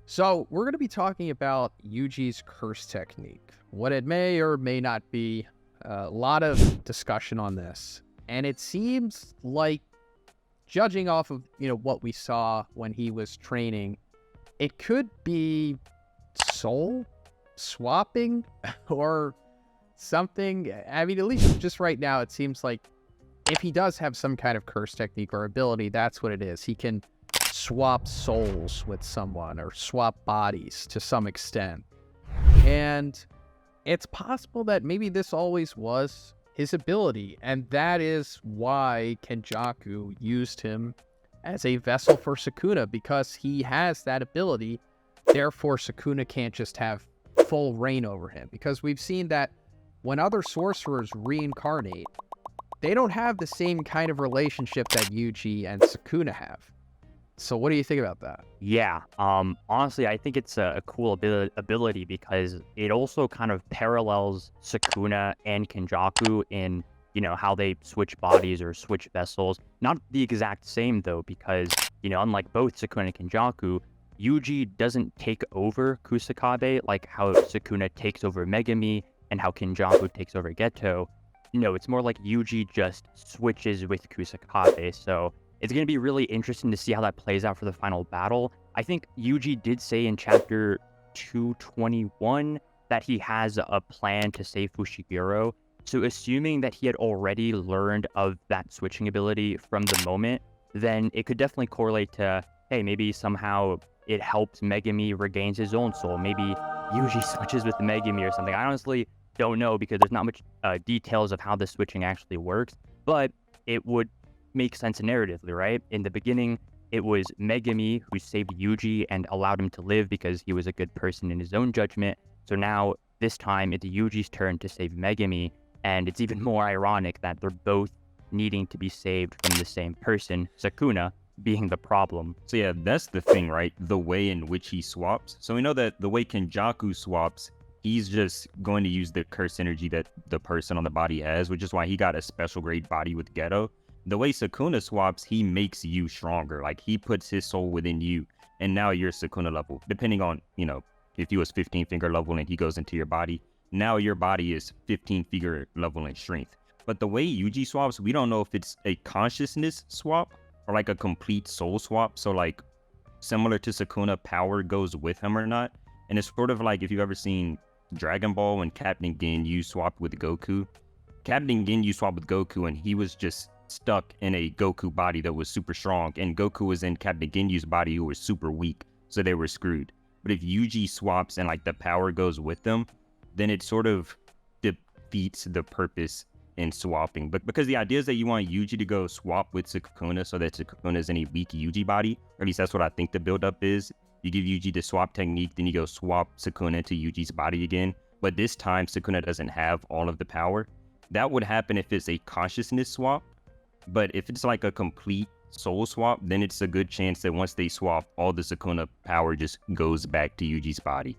So we're going to be talking about Yuji's curse technique, what it may or may not be. A lot of discussion on this, and it seems like, judging off of what we saw when he was training, it could be soul swapping or something. I mean, at least just right now, it seems like if he does have some kind of curse technique or ability, that's what it is. He can swap souls with someone or swap bodies to some extent. And it's possible that maybe this always was his ability, and that is why Kenjaku used him as a vessel for Sukuna, because he has that ability. Therefore, Sukuna can't just have full reign over him, because we've seen that when other sorcerers reincarnate, they don't have the same kind of relationship that Yuji and Sukuna have. So what do you think about that? Yeah, honestly, I think it's a cool ability because it also kind of parallels Sukuna and Kenjaku in, how they switch bodies or switch vessels. Not the exact same, though, because, unlike both Sukuna and Kenjaku, Yuji doesn't take over Kusakabe like how Sukuna takes over Megami and how Kenjaku takes over Geto. No, it's more like Yuji just switches with Kusakabe, so it's going to be really interesting to see how that plays out for the final battle. I think Yuji did say in chapter 221 that he has a plan to save Fushiguro. So assuming that he had already learned of that switching ability from the moment, then it could definitely correlate to, hey, maybe somehow it helps Megami regains his own soul. Maybe Yuji switches with Megami or something. I honestly don't know because there's not much details of how the switching actually works, but it would make sense narratively, right? In the beginning, it was Megami who saved Yuji and allowed him to live because he was a good person in his own judgment. So now, this time, it's Yuji's turn to save Megami, and it's even more ironic that they're both needing to be saved from the same person, Sukuna being the problem. So yeah, that's the thing, right? The way in which he swaps. So we know that the way Kenjaku swaps, he's just going to use the curse energy that the person on the body has, which is why he got a special grade body with Geto. The way Sukuna swaps, he makes you stronger. Like, he puts his soul within you, and now you're Sukuna level. Depending on, if he was 15 finger level and he goes into your body, now your body is 15 finger level in strength. But the way Yuji swaps, we don't know if it's a consciousness swap or like a complete soul swap. So like, similar to Sukuna, power goes with him or not. And it's sort of like if you've ever seen Dragon Ball when Captain Ginyu swapped with Goku. Captain Ginyu swapped with Goku and he was just stuck in a Goku body that was super strong, and Goku was in Captain Ginyu's body who was super weak, so they were screwed. But if Yuji swaps and like the power goes with them, then it sort of defeats the purpose in swapping. But because the idea is that you want Yuji to go swap with Sukuna so that Sukuna is in a weak Yuji body, or at least that's what I think the buildup is. You give Yuji the swap technique, then you go swap Sukuna into Yuji's body again. But this time Sukuna doesn't have all of the power. That would happen if it's a consciousness swap. But if it's like a complete soul swap, then it's a good chance that once they swap, all the Sukuna power just goes back to Yuji's body.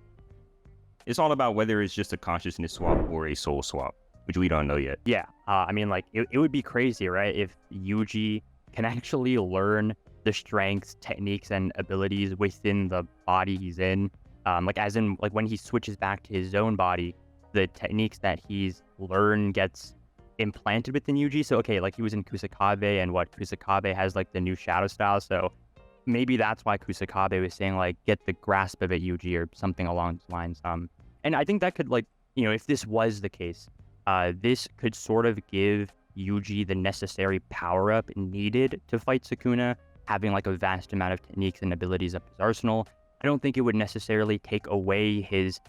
It's all about whether it's just a consciousness swap or a soul swap, which we don't know yet. Yeah, I mean, like, it would be crazy, right? If Yuji can actually learn the strengths, techniques, and abilities within the body he's in. Like, as in, like, when he switches back to his own body, the techniques that he's learned gets implanted within Yuji. So okay, like he was in Kusakabe, and Kusakabe has like the new shadow style, so maybe that's why Kusakabe was saying like get the grasp of it, Yuji, or something along those lines. And I think that could, like, if this was the case, this could sort of give Yuji the necessary power up needed to fight Sukuna, having like a vast amount of techniques and abilities up his arsenal. I don't think it would necessarily take away his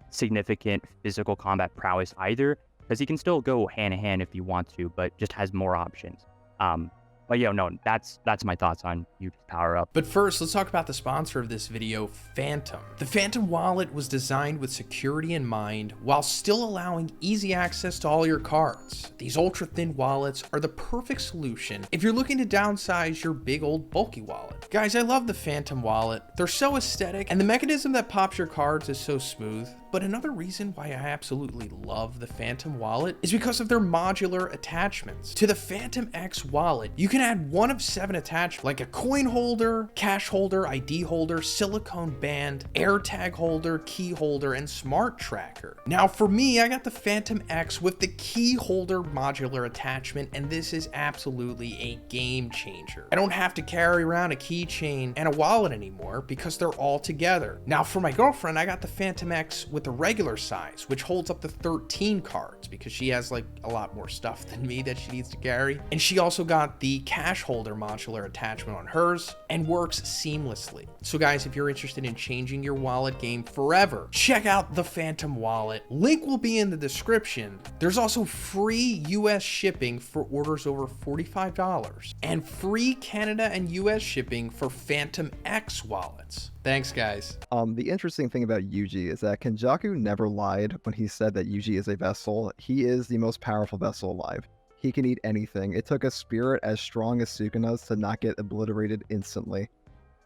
significant physical combat prowess either, because he can still go hand in hand if you want to, but just has more options. But yeah, no, that's my thoughts on Yuji's power up. But first, let's talk about the sponsor of this video, Phantom. The Phantom wallet was designed with security in mind while still allowing easy access to all your cards. These ultra-thin wallets are the perfect solution if you're looking to downsize your big old bulky wallet. Guys, I love the Phantom wallet. They're so aesthetic, and the mechanism that pops your cards is so smooth. But another reason why I absolutely love the Phantom wallet is because of their modular attachments. To the Phantom X wallet, you can add one of 7 attachments like a coin holder, cash holder, ID holder, silicone band, AirTag holder, key holder, and smart tracker. Now for me, I got the Phantom X with the key holder modular attachment, and this is absolutely a game changer. I don't have to carry around a keychain and a wallet anymore because they're all together. Now for my girlfriend, I got the Phantom X with the regular size, which holds up to 13 cards because she has like a lot more stuff than me that she needs to carry. And she also got the cash holder modular attachment on hers and works seamlessly. So guys, if you're interested in changing your wallet game forever, check out the Phantom wallet. Link will be in the description. There's also free US shipping for orders over $45 and free Canada and US shipping for Phantom X wallets. Thanks, guys. The interesting thing about Yuji is that Kenjaku never lied when he said that Yuji is a vessel. He is the most powerful vessel alive. He can eat anything. It took a spirit as strong as Sukuna's to not get obliterated instantly.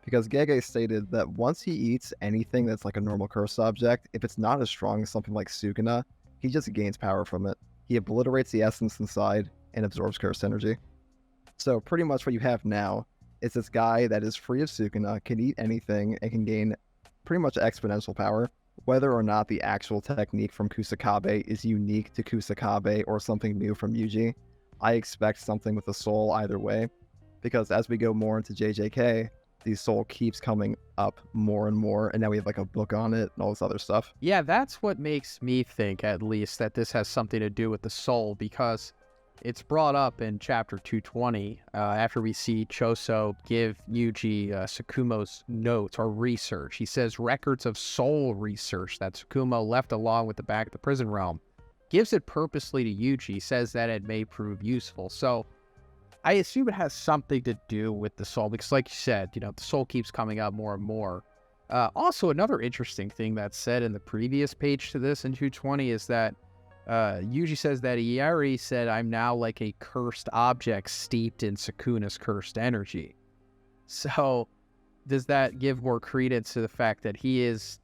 Because Gege stated that once he eats anything that's like a normal cursed object, if it's not as strong as something like Sukuna, he just gains power from it. He obliterates the essence inside and absorbs cursed energy. So pretty much what you have now is this guy that is free of Sukuna, can eat anything, and can gain pretty much exponential power. Whether or not the actual technique from Kusakabe is unique to Kusakabe or something new from Yuji, I expect something with the soul either way, because as we go more into JJK, the soul keeps coming up more and more, and now we have like a book on it and all this other stuff. Yeah, that's what makes me think, at least, that this has something to do with the soul, because it's brought up in chapter 220 after we see Choso give Yuji Tsukumo's notes or research. He says records of soul research that Tsukumo left along with the back of the prison realm. Gives it purposely to Yuji, says that it may prove useful. So I assume it has something to do with the soul, because like you said, you know, the soul keeps coming up more and more. Also, another interesting thing that's said in the previous page to this in 220 is that Yuji says that Iari said, "I'm now like a cursed object steeped in Sukuna's cursed energy." So does that give more credence to the fact that he is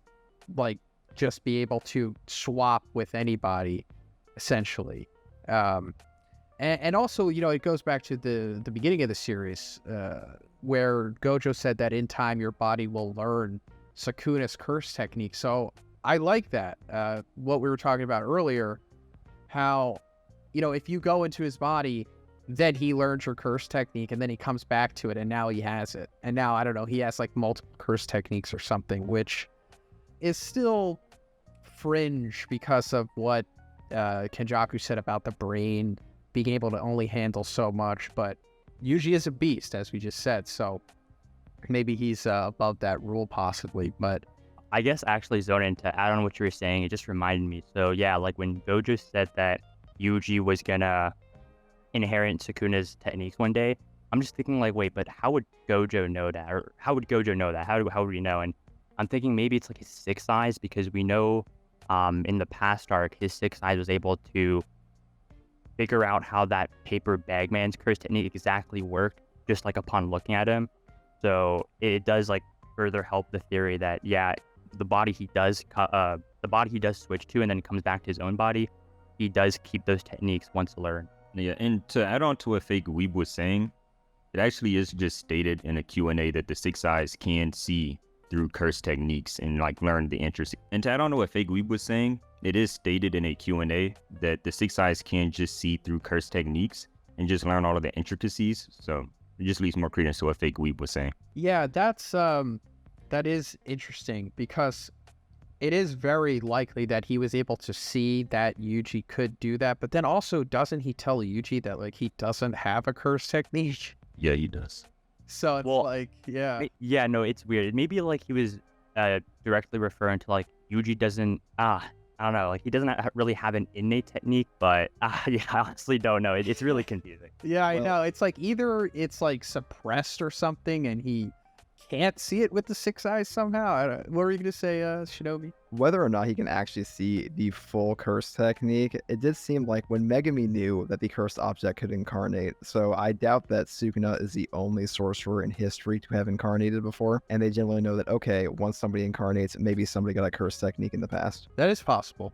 like just be able to swap with anybody, essentially? And also, you know, it goes back to the beginning of the series where Gojo said that in time your body will learn Sukuna's curse technique. So I like that. What we were talking about earlier, how, you know, if you go into his body, then he learns your curse technique and then he comes back to it and now he has it. And now, I don't know, he has like multiple curse techniques or something, which is still fringe because of what Kenjaku said about the brain being able to only handle so much. But Yuji is a beast, as we just said, so maybe he's above that rule possibly. But I guess actually, Zhoniin, to add on what you were saying, it just reminded me. So yeah, like when Gojo said that Yuji was gonna inherit Sukuna's techniques one day, I'm just thinking like, wait, but how would Gojo know that? Or how would Gojo know that? How would he know? And I'm thinking maybe it's like his sixth eyes, because we know in the past arc, his sixth eyes was able to figure out how that paper bagman's curse technique exactly worked, just like upon looking at him. So it does like further help the theory that, yeah, the body he does switch to and then comes back to his own body, he does keep those techniques once learned. Yeah, and to add on to what Fake Weeb was saying, it actually is just stated in a Q&A that the Six Eyes can see through curse techniques and like learn the intricacies. And to add on to what Fake Weeb was saying, it is stated in a Q&A that the Six Eyes can just see through curse techniques and just learn all of the intricacies. So it just leaves more credence to what Fake Weeb was saying. yeah, that is interesting, because it is very likely that he was able to see that Yuji could do that. But then also, doesn't he tell Yuji that like he doesn't have a curse technique? Yeah, he does. So it's like, yeah. Yeah, no, it's weird. Maybe like he was directly referring to like Yuji doesn't, I don't know, like he doesn't really have an innate technique, but yeah, I honestly don't know. It's really confusing. Yeah, I know. It's like either it's like suppressed or something and he can't see it with the six eyes somehow. What were you going to say, Shinobi? Whether or not he can actually see the full curse technique, it did seem like when Megami knew that the cursed object could incarnate, so I doubt that Sukuna is the only sorcerer in history to have incarnated before, and they generally know that, okay, once somebody incarnates, maybe somebody got a curse technique in the past. That is possible.